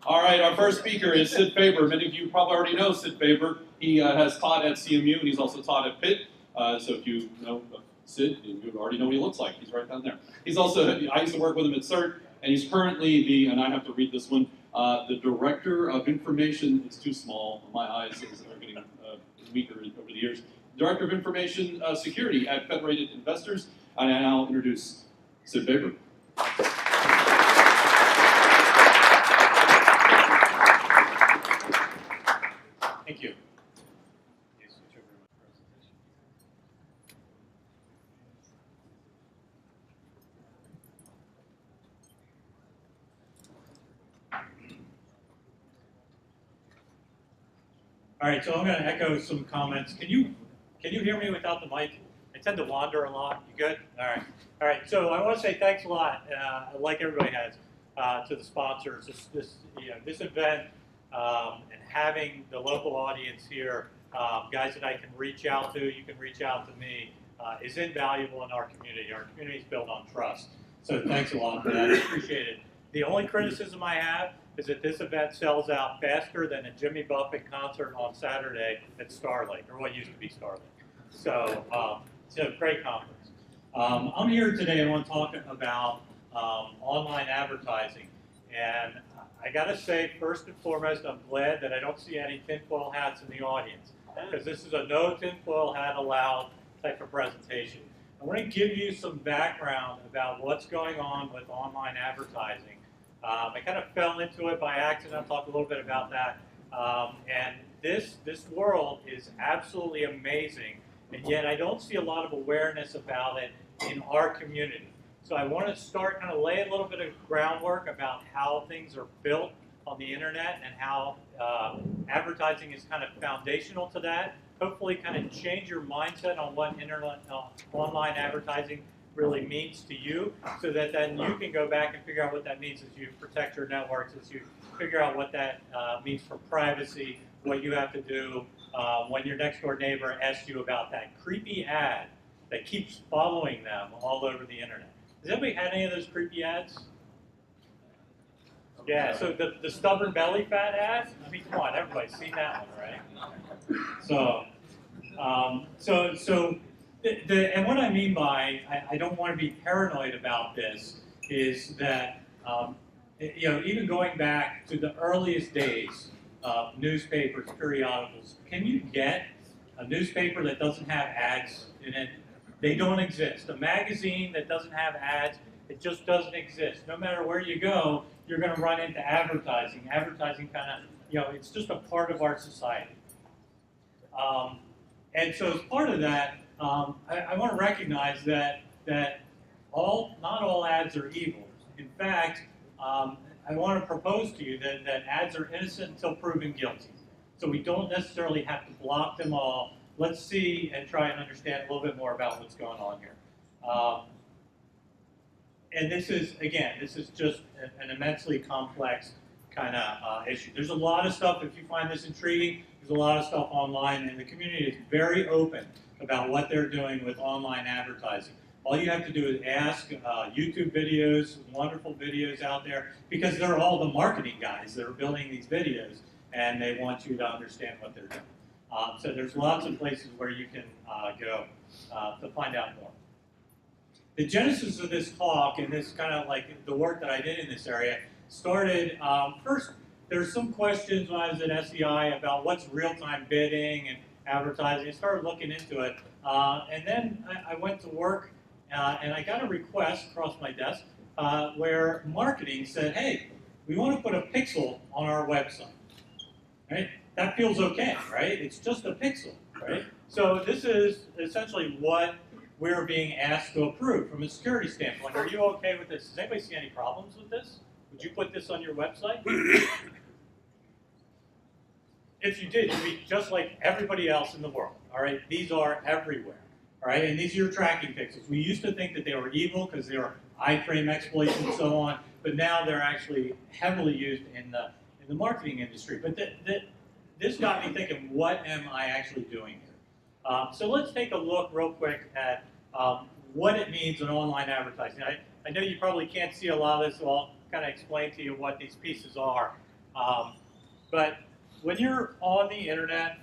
All right, our first speaker is Sid Faber. Many of you probably already know Sid Faber. He has taught at CMU and he's also taught at Pitt. So if you know Sid, you already know what he looks like. He's right down there. He's also, I used to work with him at CERT, and he's currently the, and I have to read this one, the Director of Information. It's too small. My eyes are getting weaker over the years. Director of Information Security at Federated Investors. And I now introduce Sid Faber. Thank you. All right, so I'm going to echo some comments. Can you hear me without the mic? I tend to wander a lot. You good? All right. So I want to say thanks a lot, like everybody has, to the sponsors. This event and having the local audience here, guys that I can reach out to, you can reach out to me, is invaluable in our community. Our community is built on trust. So thanks a lot for that. I appreciate it. The only criticism I have is that this event sells out faster than a Jimmy Buffett concert on Saturday at Starlight, or what used to be Starlight. So it's a great conference. I'm here today. I want to talk about online advertising. And I got to say, first and foremost, I'm glad that I don't see any tinfoil hats in the audience, because this is a no tinfoil hat allowed type of presentation. I want to give you some background about what's going on with online advertising. I kind of fell into it by accident. I'll talk a little bit about that. And this world is absolutely amazing, and yet I don't see a lot of awareness about it in our community. So I want to start kind of lay a little bit of groundwork about how things are built on the internet and how advertising is kind of foundational to that. Hopefully kind of change your mindset on what online advertising really means to you, so that then you can go back and figure out what that means as you protect your networks, as you figure out what that means for privacy, what you have to do when your next door neighbor asks you about that creepy ad that keeps following them all over the internet. Has anybody had any of those creepy ads? Yeah, so the stubborn belly fat ad? I mean, come on, everybody's seen that one, right? And what I mean by I don't want to be paranoid about this is that even going back to the earliest days of newspapers, periodicals, can you get a newspaper that doesn't have ads in it? They don't exist. A magazine that doesn't have ads, it just doesn't exist. No matter where you go, you're going to run into advertising. Advertising kind of, it's just a part of our society. And so as part of that, I want to recognize that not all ads are evil. In fact, I want to propose to you that ads are innocent until proven guilty. So we don't necessarily have to block them all. Let's see and try and understand a little bit more about what's going on here. And this is just an immensely complex kind of issue. There's a lot of stuff, if you find this intriguing, there's a lot of stuff online, and the community is very open about what they're doing with online advertising. All you have to do is ask YouTube videos, wonderful videos out there, because they're all the marketing guys that are building these videos, and they want you to understand what they're doing. So there's lots of places where you can go to find out more. The genesis of this talk, and this kind of like the work that I did in this area, started first. There's some questions when I was at SEI about what's real-time bidding and advertising. I started looking into it, and then I went to work, and I got a request across my desk where marketing said, "Hey, we want to put a pixel on our website." Right? That feels okay, right? It's just a pixel, right? So this is essentially what we're being asked to approve from a security standpoint. Are you okay with this? Does anybody see any problems with this? Would you put this on your website? If you did, you'd be just like everybody else in the world, all right? These are everywhere, all right? And these are your tracking pixels. We used to think that they were evil because they were iframe exploits and so on, but now they're actually heavily used in the marketing industry. But this got me thinking, what am I actually doing here? So let's take a look real quick at what it means in online advertising. I know you probably can't see a lot of this, so I'll kind of explain to you what these pieces are. But when you're on the internet,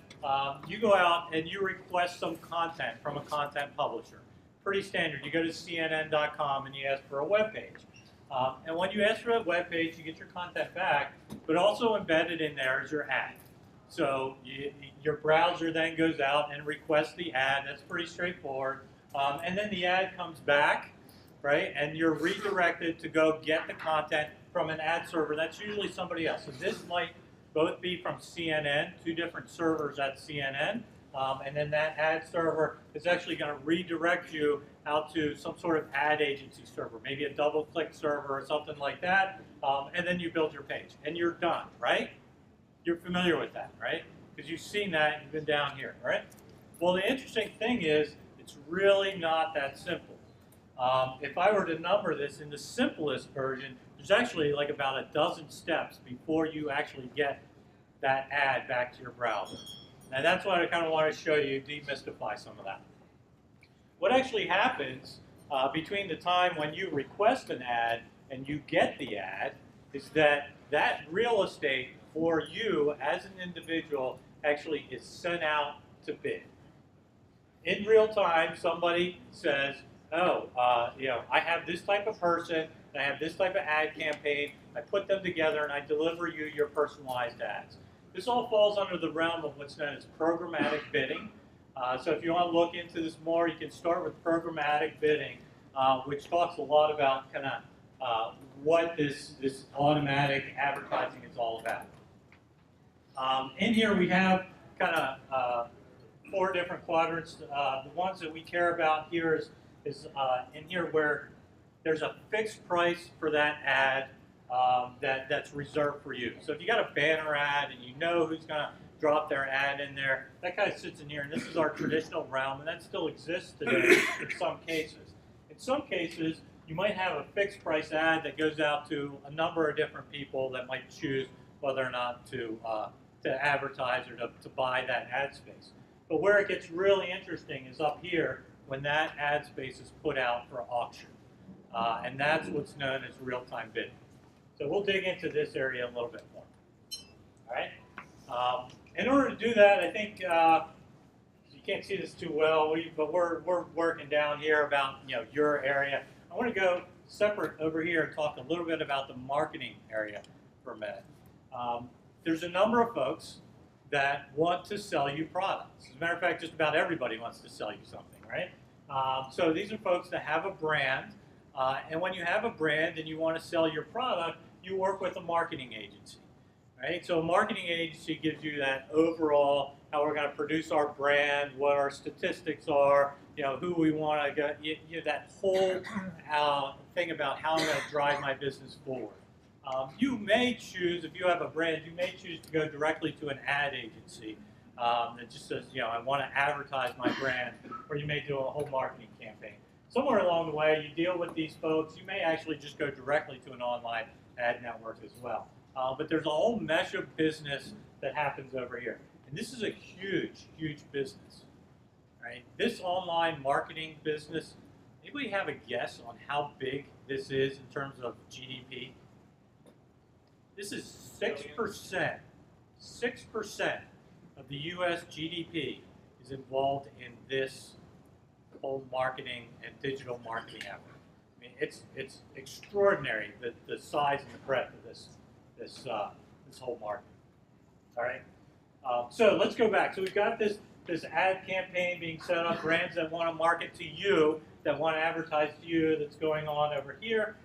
you go out and you request some content from a content publisher. Pretty standard. You go to CNN.com and you ask for a web page. And when you ask for a web page, you get your content back, but also embedded in there is your ad. So your browser then goes out and requests the ad. That's pretty straightforward. And then the ad comes back, right? And you're redirected to go get the content from an ad server. That's usually somebody else. So this might both be from CNN, 2 different servers at CNN. And then that ad server is actually going to redirect you out to some sort of ad agency server, maybe a double-click server or something like that. And then you build your page. And you're done, right? You're familiar with that, right? Because you've seen that, you've been down here, right? Well, the interesting thing is, it's really not that simple. If I were to number this in the simplest version, there's actually like about a dozen steps before you actually get that ad back to your browser. And that's what I kind of want to show you, demystify some of that. What actually happens between the time when you request an ad and you get the ad is that that real estate for you as an individual actually is sent out to bid. In real time, somebody says, oh, I have this type of person, and I have this type of ad campaign, I put them together and I deliver you your personalized ads. This all falls under the realm of what's known as programmatic bidding. So if you want to look into this more, you can start with programmatic bidding, which talks a lot about kind of what this automatic advertising is all about. In here we have kind of 4 different quadrants. The ones that we care about here is in here where there's a fixed price for that ad that's reserved for you. So if you got a banner ad and you know who's going to drop their ad in there, that kind of sits in here. And this is our traditional realm, and that still exists today in some cases. In some cases, you might have a fixed price ad that goes out to a number of different people that might choose whether or not to advertise or to buy that ad space. But where it gets really interesting is up here when that ad space is put out for auction. And that's what's known as real-time bidding. So we'll dig into this area a little bit more. All right. In order to do that, I think you can't see this too well, but we're working down here about your area. I want to go separate over here and talk a little bit about the marketing area for a minute. There's a number of folks that want to sell you products. As a matter of fact, just about everybody wants to sell you something, right? So these are folks that have a brand, and when you have a brand and you want to sell your product, you work with a marketing agency, right? So a marketing agency gives you that overall, how we're going to produce our brand, what our statistics are, who we want to get, that whole thing about how I'm going to drive my business forward. You may choose, if you have a brand, you may choose to go directly to an ad agency that just says, I want to advertise my brand, or you may do a whole marketing campaign. Somewhere along the way, you deal with these folks. You may actually just go directly to an online ad network as well. But there's a whole mesh of business that happens over here. And this is a huge, huge business. Right? This online marketing business, anybody have a guess on how big this is in terms of GDP? This is 6%. 6% of the U.S. GDP is involved in this whole marketing and digital marketing effort. I mean, it's extraordinary the size and the breadth of this whole market. All right. So let's go back. So we've got this ad campaign being set up, brands that want to market to you, that want to advertise to you, that's going on over here.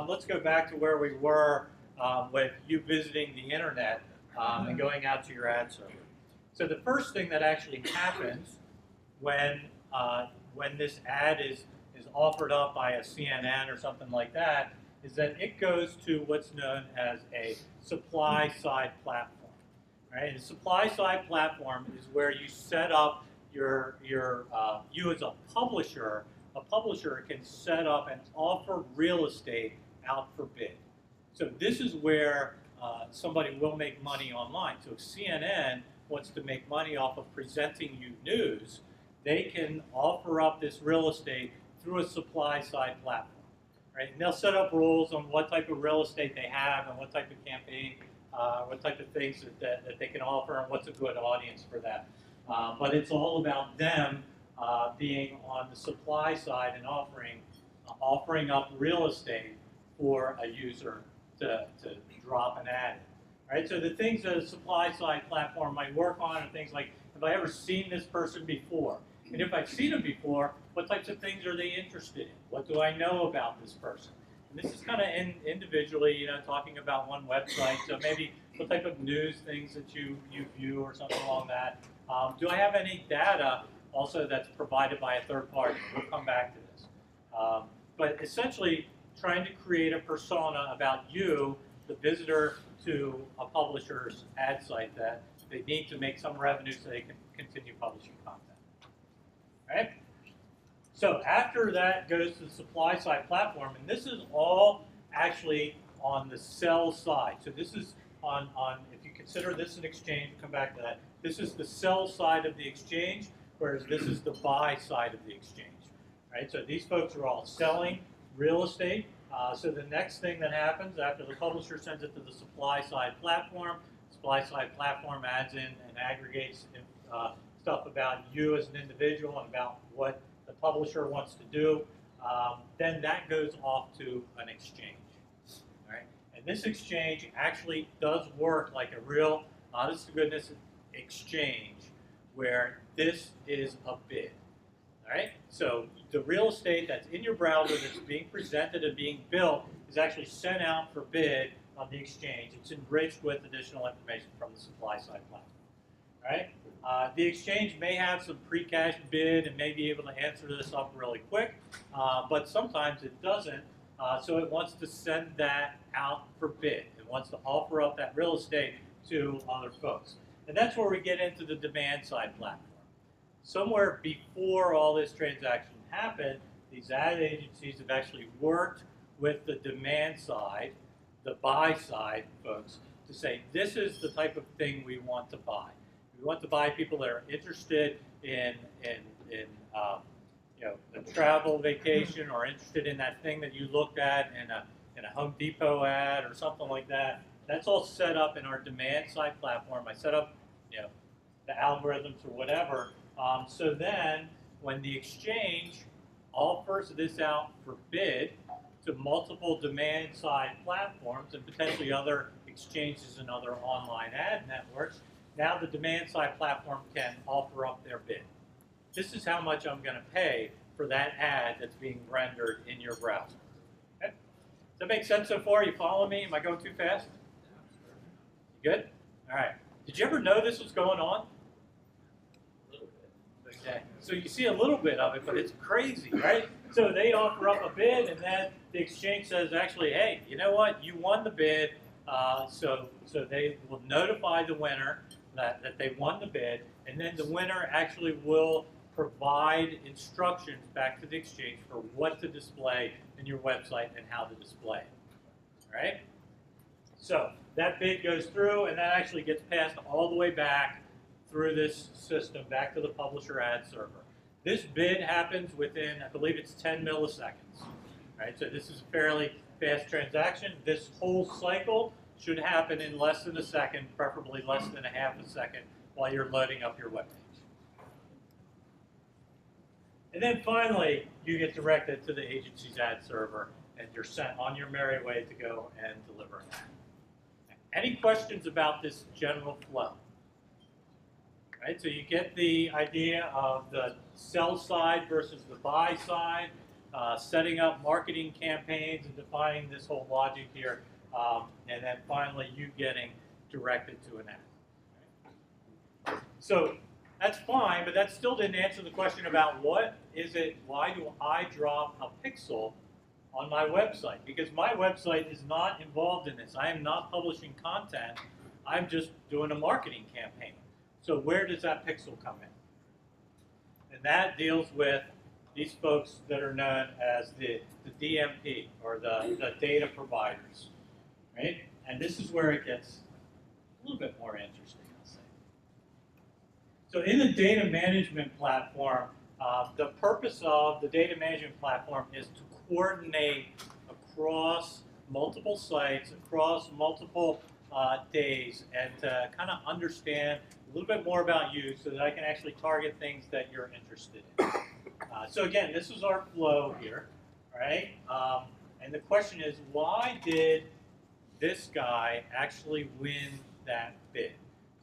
Let's go back to where we were with you visiting the internet and going out to your ad server. So the first thing that actually happens when this ad is offered up by a CNN or something like that is that it goes to what's known as a supply-side platform. Right? A supply-side platform is where you set up you as a publisher. A publisher can set up and offer real estate out for bid. So this is where somebody will make money online. So if CNN wants to make money off of presenting you news, they can offer up this real estate through a supply-side platform. Right? And they'll set up rules on what type of real estate they have and what type of campaign what type of things that they can offer, and what's a good audience for that. But it's all about them being on the supply side and offering up real estate for a user to drop an ad in. Right? So the things that a supply-side platform might work on are things like, have I ever seen this person before? And if I've seen them before, what types of things are they interested in? What do I know about this person? And this is kind of individually, talking about one website. So maybe what type of news things that you view or something along that. Do I have any data also that's provided by a third party? We'll come back to this. But essentially, trying to create a persona about you, the visitor to a publisher's ad site, that they need to make some revenue so they can continue publishing content. Right? So after that goes to the supply-side platform, and this is all actually on the sell side. So this is on if you consider this an exchange, we'll come back to that. This is the sell side of the exchange, whereas this is the buy side of the exchange. Right? So these folks are all selling real estate. So the next thing that happens after the publisher sends it to the supply-side platform adds in and aggregates stuff about you as an individual and about what the publisher wants to do. Then that goes off to an exchange. All right? And this exchange actually does work like a real, honest to goodness exchange, where this is a bid. All right? So the real estate that's in your browser that's being presented and being built is actually sent out for bid on the exchange. It's enriched with additional information from the supply-side platform. All right? The exchange may have some pre-cached bid and may be able to answer this up really quick, but sometimes it doesn't. So it wants to send that out for bid. It wants to offer up that real estate to other folks. And that's where we get into the demand-side platform. Somewhere before all this transaction happened, these ad agencies have actually worked with the demand side, the buy side folks, to say, this is the type of thing we want to buy. We want to buy people that are interested in a travel vacation, or interested in that thing that you looked at in a Home Depot ad or something like that. That's all set up in our demand side platform. I set up the algorithms or whatever. So then, when the exchange offers this out for bid to multiple demand-side platforms and potentially other exchanges and other online ad networks, now the demand-side platform can offer up their bid. This is how much I'm going to pay for that ad that's being rendered in your browser. Okay? Does that make sense so far? You follow me? Am I going too fast? You good? All right. Did you ever know this was going on? Okay. So you see a little bit of it, but it's crazy, right? So they offer up a bid, and then the exchange says, actually, hey, you know what? You won the bid, so they will notify the winner that they won the bid, and then the winner actually will provide instructions back to the exchange for what to display in your website and how to display it. All right? So that bid goes through, and that actually gets passed all the way back through this system back to the publisher ad server. This bid happens within, I believe it's 10 milliseconds. Right? So this is a fairly fast transaction. This whole cycle should happen in less than a second, preferably less than a half a second, while you're loading up your web page. And then finally, you get directed to the agency's ad server, and you're sent on your merry way to go and deliver an ad. Any questions about this general flow? Right, so you get the idea of the sell side versus the buy side, setting up marketing campaigns and defining this whole logic here, and then finally you getting directed to an ad. Right? So that's fine, but that still didn't answer the question about what is it, why do I drop a pixel on my website? Because my website is not involved in this. I am not publishing content. I'm just doing a marketing campaign. So where does that pixel come in? And that deals with these folks that are known as the DMP, or the data providers, right? And this is where it gets a little bit more interesting, I'll say. So in the data management platform, the purpose of the data management platform is to coordinate across multiple sites, across multiple days and to kind of understand a little bit more about you so that I can actually target things that you're interested in. So again, this is our flow here, right? And the question is, why did this guy actually win that bid?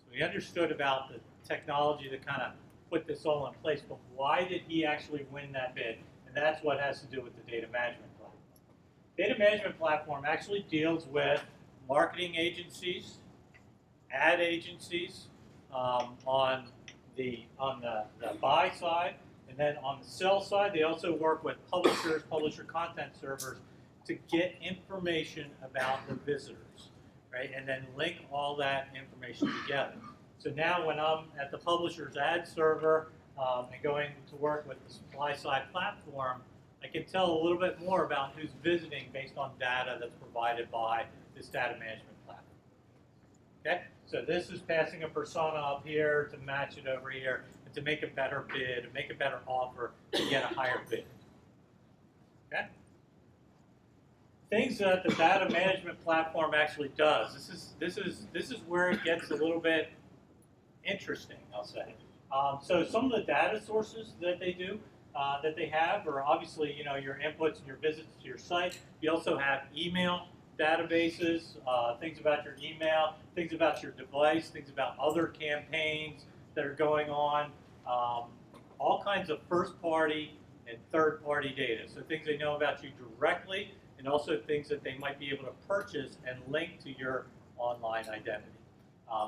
So we understood about the technology that kind of put this all in place, but why did he actually win that bid? And that's what has to do with the data management platform. Data management platform actually deals with marketing agencies, ad agencies on the buy side, and then on the sell side, they also work with publishers, publisher content servers to get information about the visitors, right? And then link all that information together. So now when I'm at the publisher's ad server and going to work with the SupplySide Platform, I can tell a little bit more about who's visiting based on data that's provided by this data management platform. Okay, so this is passing a persona up here to match it over here and to make a better bid, and make a better offer to get a higher bid. Okay. Things that the data management platform actually does. This is where it gets a little bit interesting, I'll say. So some of the data sources that they do, that they have, are obviously your inputs and your visits to your site. You also have email databases, things about your email, things about your device, things about other campaigns that are going on, all kinds of first-party and third-party data. So things they know about you directly, and also things that they might be able to purchase and link to your online identity.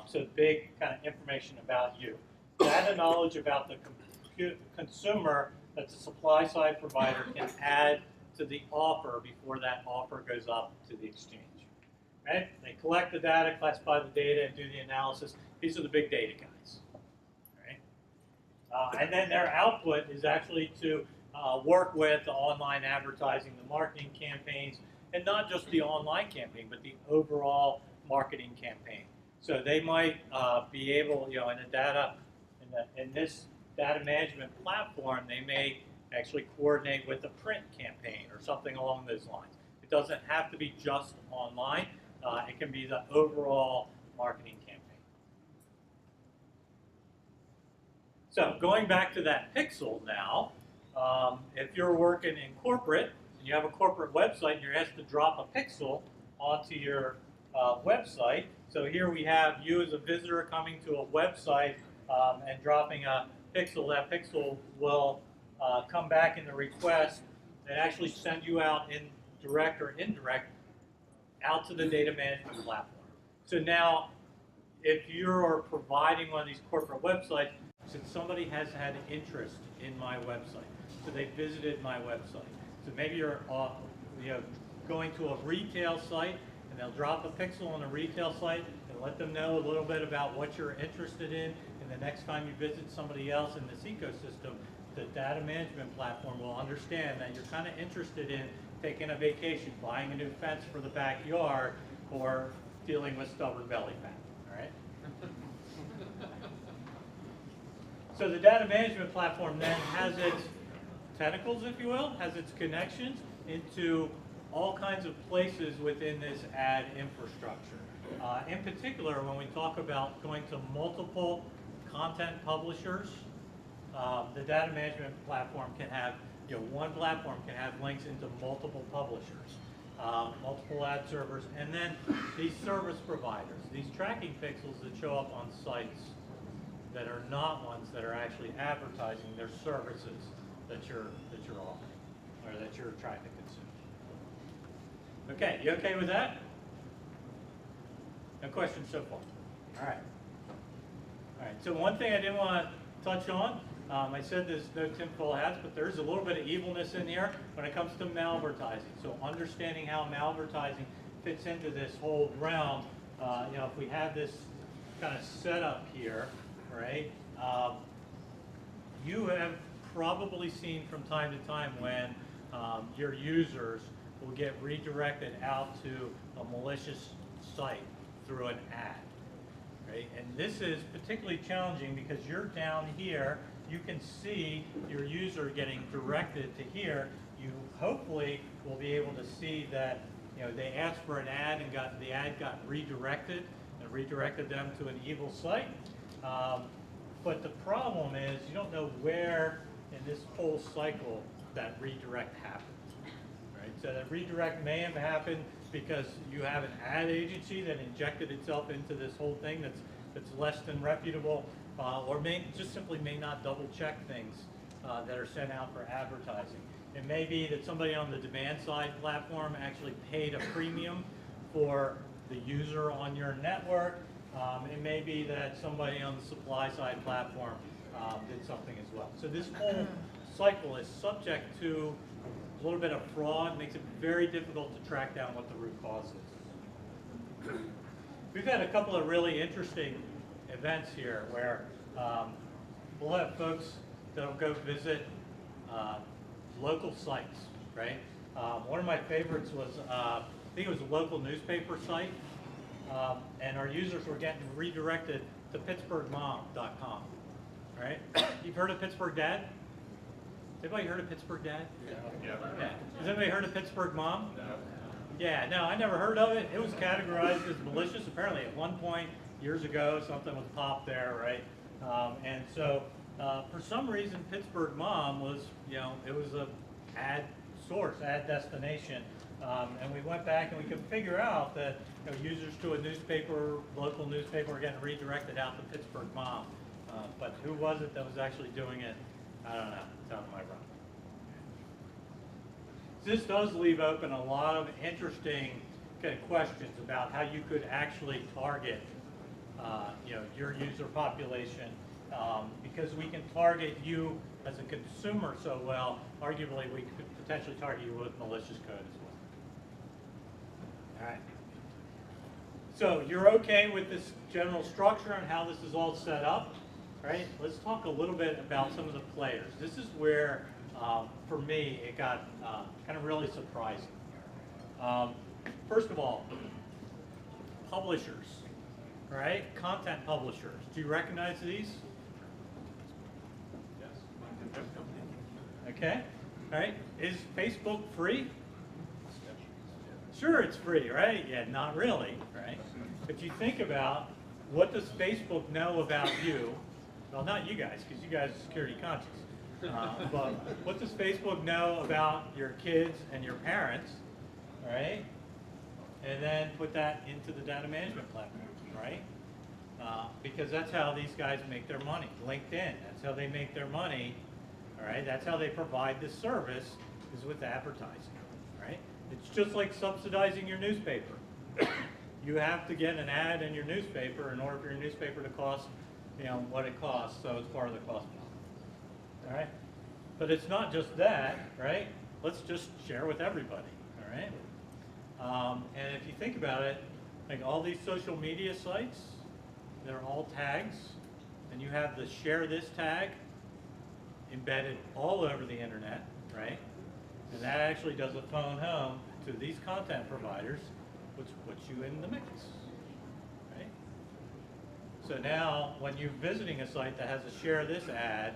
So big kind of information about you. Data knowledge about the consumer that the supply-side provider can add to the offer before that offer goes up to the exchange. Right? They collect the data, classify the data, and do the analysis. These are the big data guys. Right? And then their output is actually to work with the online advertising, the marketing campaigns, and not just the online campaign, but the overall marketing campaign. So they might be able, in this data management platform, they may actually coordinate with a print campaign or something along those lines. It doesn't have to be just online. It can be the overall marketing campaign. So going back to that pixel now, if you're working in corporate and you have a corporate website and you're asked to drop a pixel onto your website, so here we have you as a visitor coming to a website and dropping a pixel. That pixel will come back in the request and actually send you out in direct or indirect out to the data management platform. So now, if you're providing one of these corporate websites, since somebody has had interest in my website, so they visited my website. So maybe you're going to a retail site, and they'll drop a pixel on a retail site and let them know a little bit about what you're interested in. And the next time you visit somebody else in this ecosystem, the data management platform will understand that you're kind of interested in taking a vacation, buying a new fence for the backyard, or dealing with stubborn belly fat. All right? So the data management platform then has its tentacles, if you will, has its connections into all kinds of places within this ad infrastructure. In particular, when we talk about going to multiple content publishers, the data management platform can have, one platform can have links into multiple publishers, multiple ad servers, and then these service providers, these tracking pixels that show up on sites that are not ones that are actually advertising their services that you're offering or that you're trying to consume. Okay, you okay with that? No questions so far? All right. All right, so one thing I didn't want to touch on, I said there's no tinfoil hats, but there's a little bit of evilness in here when it comes to malvertising. So understanding how malvertising fits into this whole realm, if we have this kind of setup here, right, you have probably seen from time to time when your users will get redirected out to a malicious site through an ad. Right? And this is particularly challenging because you're down here, you can see your user getting directed to here. You hopefully will be able to see that they asked for an ad and the ad got redirected and redirected them to an evil site. But the problem is you don't know where in this whole cycle that redirect happened. Right? So that redirect may have happened because you have an ad agency that injected itself into this whole thing that's less than reputable, or just simply may not double check things that are sent out for advertising. It may be that somebody on the DemandSide platform actually paid a premium for the user on your network. It may be that somebody on the SupplySide platform did something as well. So this whole cycle is subject to a little bit of fraud, makes it very difficult to track down what the root cause is. We've had a couple of really interesting events here where we'll have folks that'll go visit local sites, right? One of my favorites was, I think it was a local newspaper site, and our users were getting redirected to pittsburghmom.com, right? You've heard of Pittsburgh Dad? Anybody heard of Pittsburgh Dad? Yeah. Has anybody heard of Pittsburgh Mom? No. Yeah, no, I never heard of it. It was categorized as malicious. Apparently at one point, years ago, something was popped there, right? And so, for some reason, Pittsburgh Mom was, it was a ad source, ad destination. And we went back and we could figure out that users to a newspaper, local newspaper, were getting redirected out to Pittsburgh Mom. But who was it that was actually doing it? I don't know. It's out of my realm. This does leave open a lot of interesting kind of questions about how you could actually target, your user population, because we can target you as a consumer so well. Arguably, we could potentially target you with malicious code as well. All right. So you're okay with this general structure and how this is all set up? Right? Let's talk a little bit about some of the players. This is where, for me, it got kind of really surprising. First of all, publishers, right? Content publishers. Do you recognize these? Yes. Okay. All right. Is Facebook free? Sure, it's free, right? Yeah, not really, right? If you think about what does Facebook know about you. Well, not you guys, because you guys are security conscious. But what does Facebook know about your kids and your parents, right? And then put that into the data management platform, right? Because that's how these guys make their money. LinkedIn, that's how they make their money, all right? That's how they provide this service, is with advertising, right? It's just like subsidizing your newspaper. You have to get an ad in your newspaper in order for your newspaper to cost what it costs, so it's part of the cost model. All right? But it's not just that, right? Let's just share with everybody, all right? And if you think about it, like all these social media sites, they're all tags, and you have the share this tag embedded all over the internet, right? And that actually does a phone home to these content providers, which puts you in the mix. So now, when you're visiting a site that has a share this ad,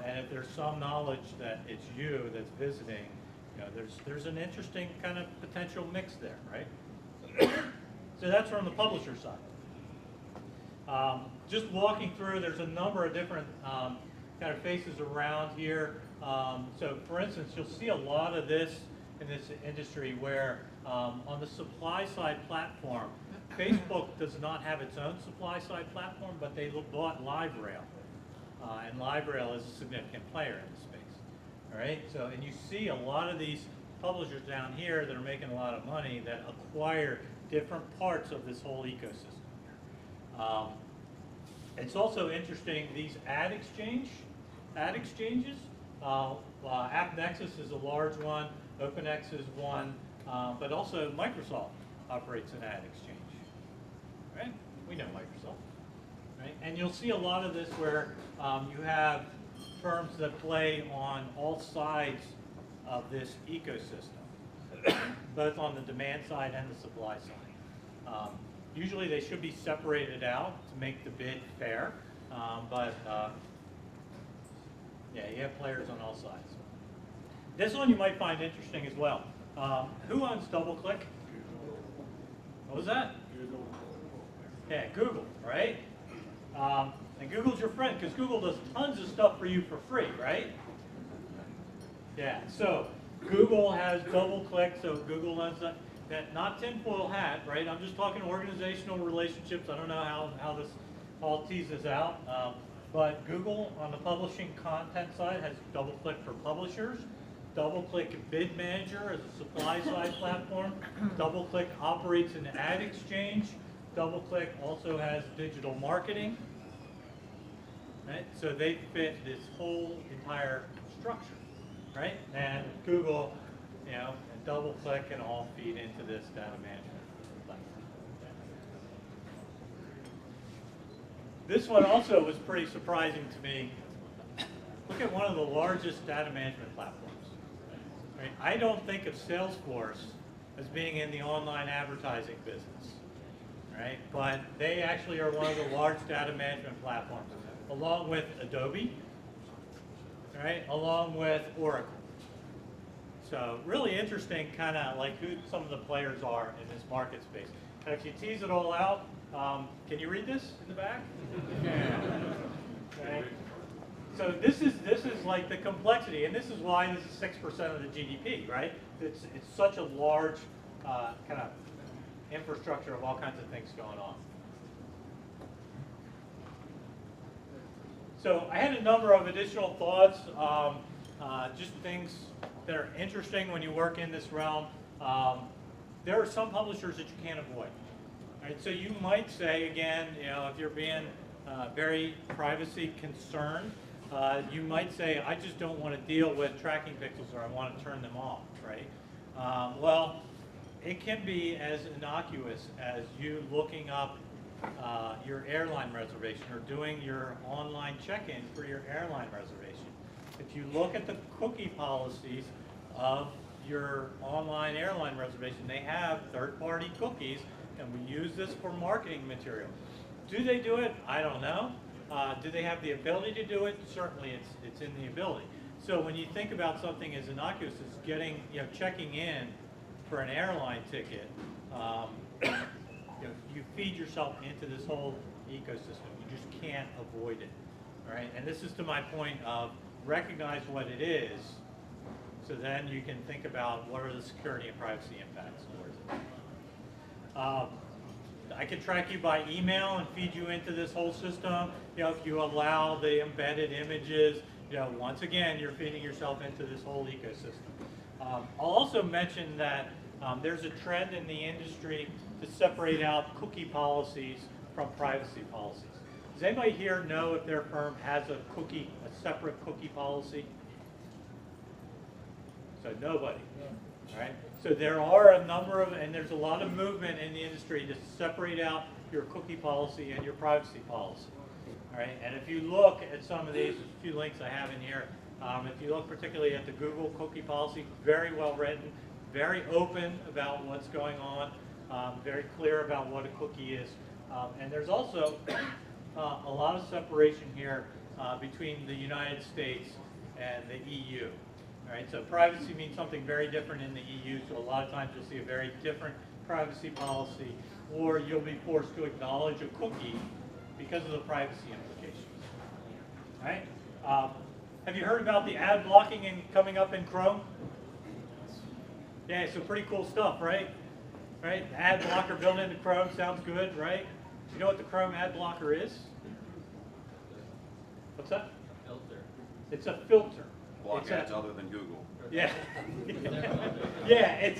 and if there's some knowledge that it's you that's visiting, there's an interesting kind of potential mix there, right? So that's from the publisher side. Just walking through, there's a number of different kind of faces around here. So, for instance, you'll see a lot of this in this industry where on the SupplySide platform, Facebook does not have its own SupplySide platform, but they bought LiveRail. And LiveRail is a significant player in the space. All right, so, and you see a lot of these publishers down here that are making a lot of money that acquire different parts of this whole ecosystem. It's also interesting, these ad exchanges, AppNexus is a large one, OpenX is one, but also Microsoft operates an ad exchange. Right? We know Microsoft, right? And you'll see a lot of this where you have firms that play on all sides of this ecosystem, both on the demand side and the supply side. Usually they should be separated out to make the bid fair, but yeah, you have players on all sides. This one you might find interesting as well. Who owns DoubleClick? What was that? Yeah, Google, right? And Google's your friend because Google does tons of stuff for you for free, right? Yeah, so Google has double-click, so Google knows that not tinfoil hat, right? I'm just talking organizational relationships. I don't know how this all teases out. But Google, on the publishing content side, has double-click for publishers. DoubleClick Bid Manager as a supply-side platform. DoubleClick operates an ad exchange. DoubleClick also has digital marketing. Right? So they fit this whole entire structure, right? And Google, and DoubleClick can all feed into this data management platform. This one also was pretty surprising to me. Look at one of the largest data management platforms. Right? I don't think of Salesforce as being in the online advertising business, right? But they actually are one of the large data management platforms, along with Adobe, right? Along with Oracle. So really interesting, kind of like who some of the players are in this market space. And if you tease it all out, can you read this in the back? Yeah. Okay. So this is like the complexity, and this is why this is 6% of the GDP, right? It's such a large kind of infrastructure of all kinds of things going on. So I had a number of additional thoughts, just things that are interesting when you work in this realm. There are some publishers that you can't avoid. Right? So you might say, again, if you're being very privacy concerned, you might say, I just don't want to deal with tracking pixels, or I want to turn them off, right? Well, it can be as innocuous as you looking up your airline reservation or doing your online check-in for your airline reservation. If you look at the cookie policies of your online airline reservation, they have third-party cookies, and we use this for marketing material. Do they do it? I don't know. Do they have the ability to do it? Certainly, it's in the ability. So when you think about something as innocuous as getting, checking in for an airline ticket, you feed yourself into this whole ecosystem. You just can't avoid it, all right? And this is to my point of recognize what it is, so then you can think about what are the security and privacy impacts towards it. I can track you by email and feed you into this whole system. If you allow the embedded images, once again, you're feeding yourself into this whole ecosystem. I'll also mention that there's a trend in the industry to separate out cookie policies from privacy policies. Does anybody here know if their firm has a separate cookie policy? So nobody, right? So there are a number of, and there's a lot of movement in the industry to separate out your cookie policy and your privacy policy, all right? And if you look at some of these, a few links I have in here, if you look particularly at the Google cookie policy, very well written, very open about what's going on, very clear about what a cookie is. And there's also a lot of separation here between the United States and the EU. All right, so privacy means something very different in the EU, so a lot of times you'll see a very different privacy policy, or you'll be forced to acknowledge a cookie because of the privacy implications. All right? Have you heard about the ad blocking and coming up in Chrome? Yeah, so pretty cool stuff, right? Right? Ad blocker built into Chrome sounds good, right? You know what the Chrome ad blocker is? What's that? Filter. It's a filter. Block ads other than Google. Yeah. Yeah,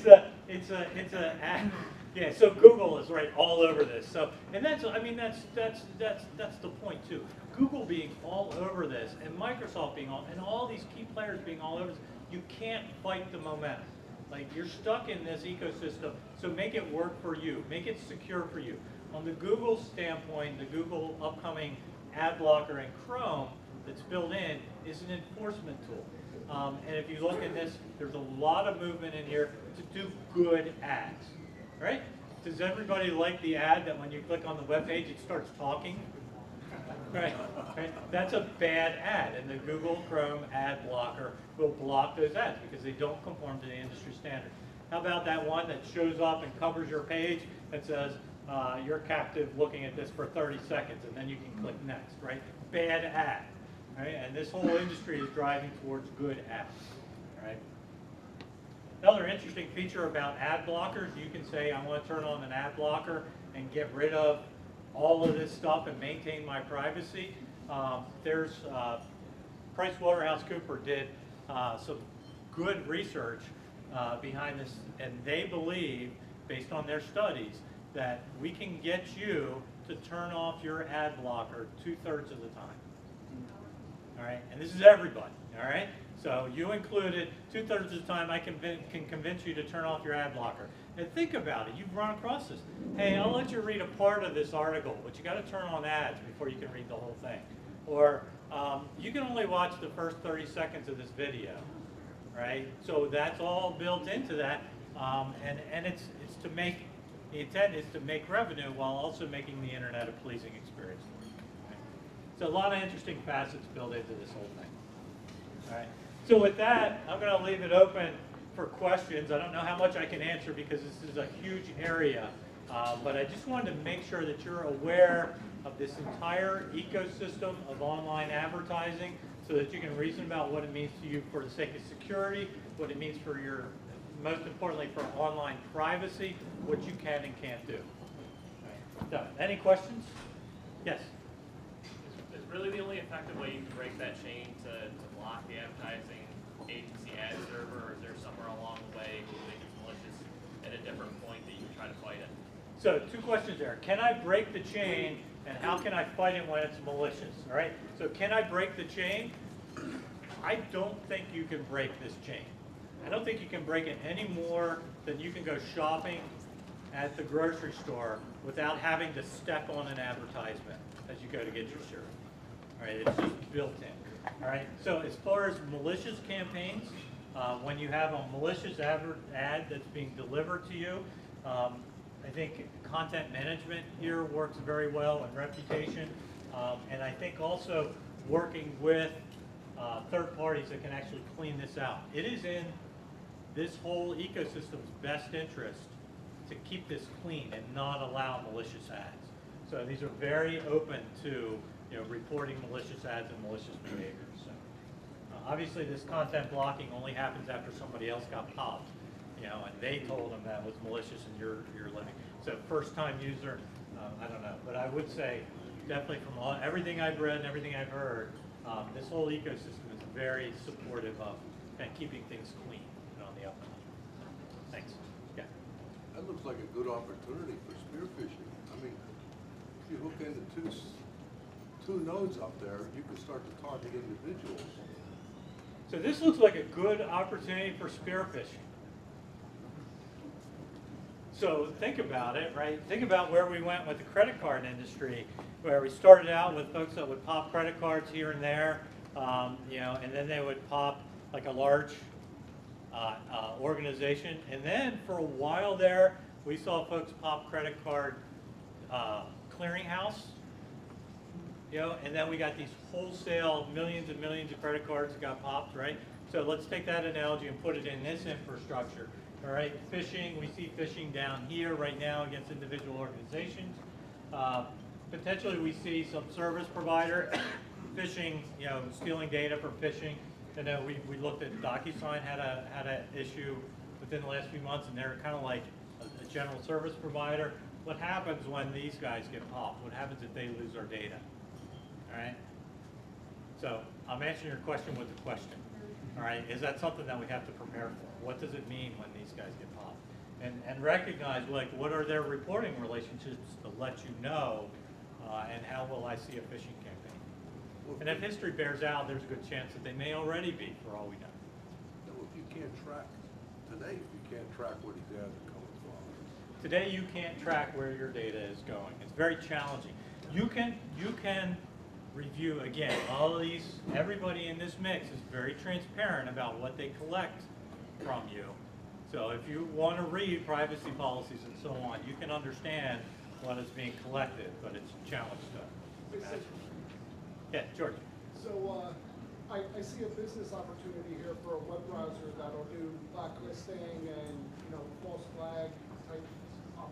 yeah, so Google is right all over this. So, and that's the point too. Google being all over this, and Microsoft being and all these key players being all over this, you can't fight the momentum. Like, you're stuck in this ecosystem, so make it work for you. Make it secure for you. On the Google standpoint, the Google upcoming ad blocker in Chrome that's built in is an enforcement tool. And if you look at this, there's a lot of movement in here to do good ads. Right? Does everybody like the ad that when you click on the web page, it starts talking? Right. That's a bad ad, and the Google Chrome ad blocker will block those ads because they don't conform to the industry standard. How about that one that shows up and covers your page, that says you're captive looking at this for 30 seconds, and then you can click next, right? Bad ad, right? And this whole industry is driving towards good ads, right? Another interesting feature about ad blockers, you can say I want to turn on an ad blocker and get rid of all of this stuff and maintain my privacy. There's PricewaterhouseCoopers did some good research behind this, and they believe, based on their studies, that we can get you to turn off your ad blocker 2/3 of the time. All right, and this is everybody. All right, so you included, 2/3 of the time I can convince you to turn off your ad blocker. And think about it, you've run across this. Hey, I'll let you read a part of this article, but you got to turn on ads before you can read the whole thing. Or you can only watch the first 30 seconds of this video, right? So that's all built into that, and it's to make, the intent is to make revenue while also making the internet a pleasing experience for you. Right? So a lot of interesting facets built into this whole thing. All right. So with that, I'm going to leave it open for questions. I don't know how much I can answer because this is a huge area, but I just wanted to make sure that you're aware of this entire ecosystem of online advertising so that you can reason about what it means to you for the sake of security, what it means for your, most importantly, for online privacy, what you can and can't do. Right. So, any questions? Yes? Is really the only effective way you can break that chain to block the advertising agency ad server, or is there somewhere along the way you think it's malicious at a different point that you can try to fight it? So 2 questions there. Can I break the chain, and how can I fight it when it's malicious? All right. So can I break the chain? I don't think you can break this chain. I don't think you can break it any more than you can go shopping at the grocery store without having to step on an advertisement as you go to get your cereal. All right. It's just built in. All right. So as far as malicious campaigns, when you have a malicious ad that's being delivered to you, I think content management here works very well, and reputation, and I think also working with third parties that can actually clean this out. It is in this whole ecosystem's best interest to keep this clean and not allow malicious ads. So these are very open to reporting malicious ads and malicious behavior. So obviously this content blocking only happens after somebody else got popped. And they told them that was malicious and you're living. So first time user, I don't know. But I would say definitely from everything I've read and everything I've heard, this whole ecosystem is very supportive of keeping things clean and on the up and up. Thanks. Yeah. That looks like a good opportunity for spear phishing. I mean, if you hook into two nodes up there, you can start to target individuals. So this looks like a good opportunity for spear phishing. So think about it, right? Think about where we went with the credit card industry, where we started out with folks that would pop credit cards here and there, and then they would pop like a large organization. And then for a while there, we saw folks pop credit card clearinghouse, and then we got these wholesale millions and millions of credit cards that got popped, right? So let's take that analogy and put it in this infrastructure. All right, phishing, we see phishing down here right now against individual organizations. Potentially we see some service provider phishing, stealing data from phishing. I know we looked at DocuSign had an issue within the last few months, and they're kind of like a general service provider. What happens when these guys get popped? What happens if they lose our data? All right. So I'm answering your question with a question. All right, is that something that we have to prepare for? What does it mean when these guys get popped? And recognize, like, what are their reporting relationships to let you know, and how will I see a phishing campaign? And if history bears out, there's a good chance that they may already be, for all we know. No, if you can't track, today, if you can't track where these ads are coming from. Today, you can't track where your data is going. It's very challenging. You can review, again, all of these, everybody in this mix is very transparent about what they collect from you. So if you want to read privacy policies and so on, you can understand what is being collected, but it's a challenge to imagine. Yeah, George. So I see a business opportunity here for a web browser that'll do blacklisting and false flag type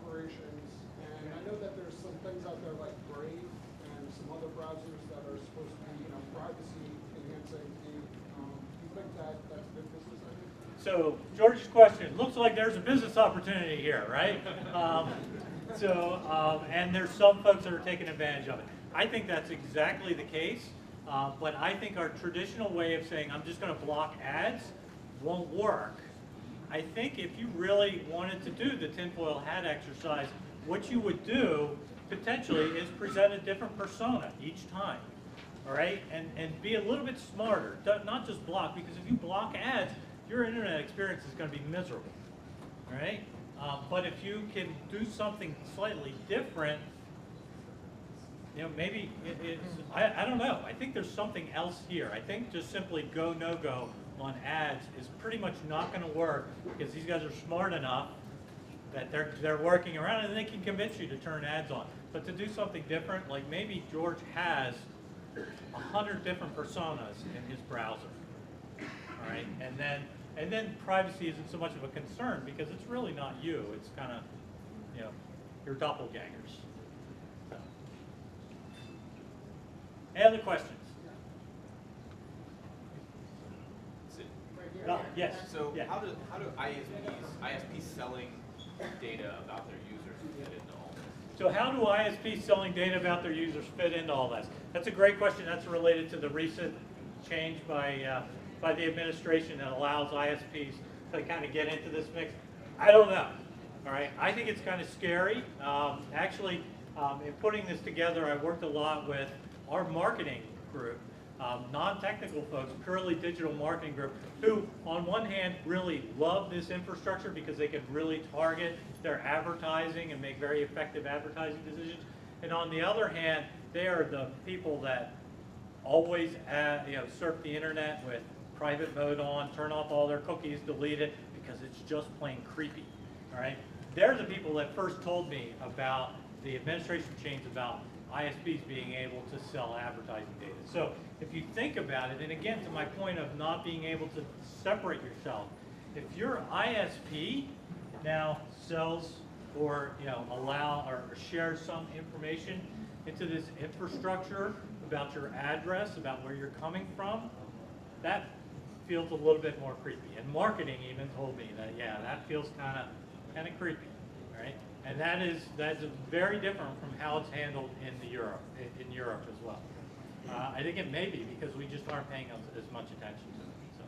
operations, and I know that there's some things out there like Brave and some other browsers that are supposed to be, privacy enhancing. Do you think that that's a good business idea? So George's question, looks like there's a business opportunity here, right? And there's some folks that are taking advantage of it. I think that's exactly the case, but I think our traditional way of saying, I'm just gonna block ads, won't work. I think if you really wanted to do the tinfoil hat exercise, what you would do potentially is present a different persona each time, all right? And be a little bit smarter, not just block, because if you block ads, your internet experience is gonna be miserable, all right? But if you can do something slightly different, maybe I don't know. I think there's something else here. I think just simply go, no go on ads is pretty much not going to work because these guys are smart enough that they're working around and they can convince you to turn ads on. But to do something different, like maybe George has 100 different personas in his browser, all right? And then privacy isn't so much of a concern because it's really not you. It's kind of, your doppelgangers. So. Any other questions? Yes. So yeah. how do ISPs selling data about their users fit into all this? So how do ISPs selling data about their users fit into all this? That's a great question. That's related to the recent change by the administration that allows ISPs to kind of get into this mix. I don't know. All right. I think it's kind of scary. Actually, in putting this together, I worked a lot with our marketing group. Non-technical folks, purely digital marketing group, who on one hand really love this infrastructure because they can really target their advertising and make very effective advertising decisions. And on the other hand, they are the people that always surf the internet with private mode on, turn off all their cookies, delete it, because it's just plain creepy, all right? They're the people that first told me about the administration change about ISPs being able to sell advertising data. So if you think about it, and again, to my point of not being able to separate yourself, if your ISP now sells or allow or shares some information into this infrastructure about your address, about where you're coming from, that feels a little bit more creepy. And marketing even told me that, yeah, that feels kind of creepy, right? And that's very different from how it's handled in Europe as well. I think it may be because we just aren't paying as much attention to it. So,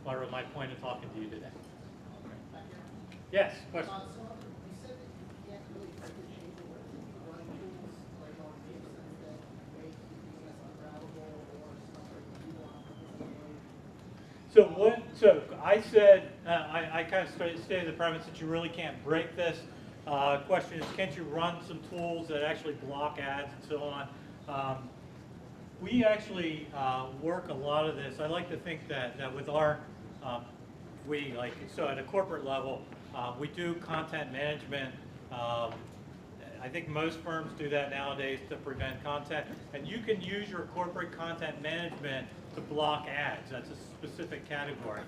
what was my point of talking to you today? Yes, question. So you said that you can't really break the chain of running tools like on data centers that make DNS unravelable or stuff like you want. So I said, I kind of stated the premise that you really can't break this. Question is, can't you run some tools that actually block ads and so on? We actually work a lot of this. I like to think that with our, so at a corporate level, we do content management. I think most firms do that nowadays to prevent content. And you can use your corporate content management to block ads. That's a specific category.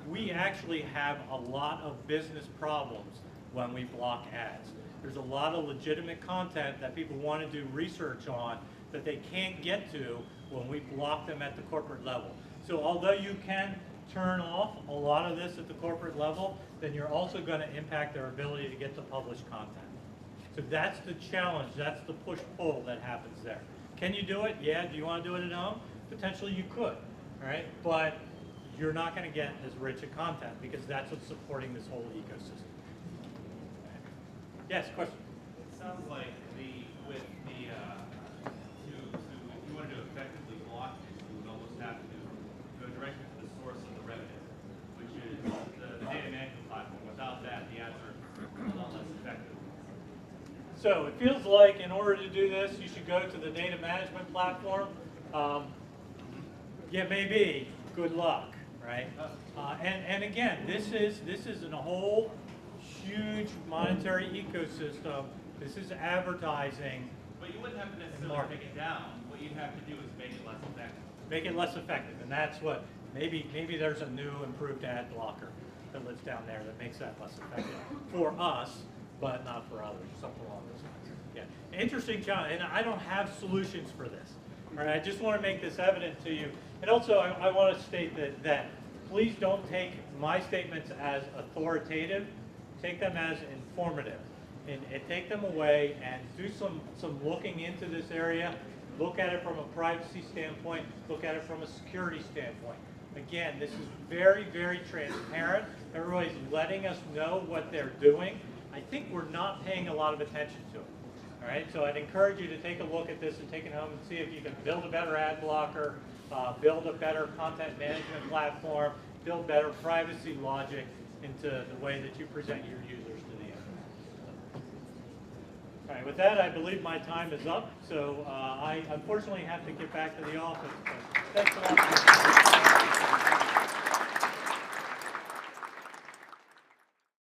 We actually have a lot of business problems when we block ads. There's a lot of legitimate content that people want to do research on that they can't get to when we block them at the corporate level. So although you can turn off a lot of this at the corporate level, then you're also going to impact their ability to get to published content. So that's the challenge, that's the push-pull that happens there. Can you do it? Yeah. Do you want to do it at home? Potentially you could, all right? But you're not going to get as rich a content because that's what's supporting this whole ecosystem. Yes, question? It sounds like if you wanted to effectively block it, you would almost have to go directly to the source of the revenue, which is the data management platform. Without that, the ads are a lot less effective. So it feels like in order to do this, you should go to the data management platform. Yeah, maybe. Good luck, right? And again, this is a whole huge monetary ecosystem. This is advertising. But you wouldn't have to necessarily take it down. What you'd have to do is make it less effective. Make it less effective, and that's what maybe there's a new improved ad blocker that lives down there that makes that less effective for us. but not for others, something along those lines. Yeah, interesting challenge, and I don't have solutions for this. All right, I just want to make this evident to you. And also, I want to state that please don't take my statements as authoritative. Take them as informative. And take them away and do some looking into this area. Look at it from a privacy standpoint. Look at it from a security standpoint. Again, this is very, very transparent. Everybody's letting us know what they're doing. I think we're not paying a lot of attention to it. All right, so I'd encourage you to take a look at this and take it home and see if you can build a better ad blocker, build a better content management platform, build better privacy logic into the way that you present your users to the internet. All right, with that, I believe my time is up, so I unfortunately have to get back to the office. But thanks a lot.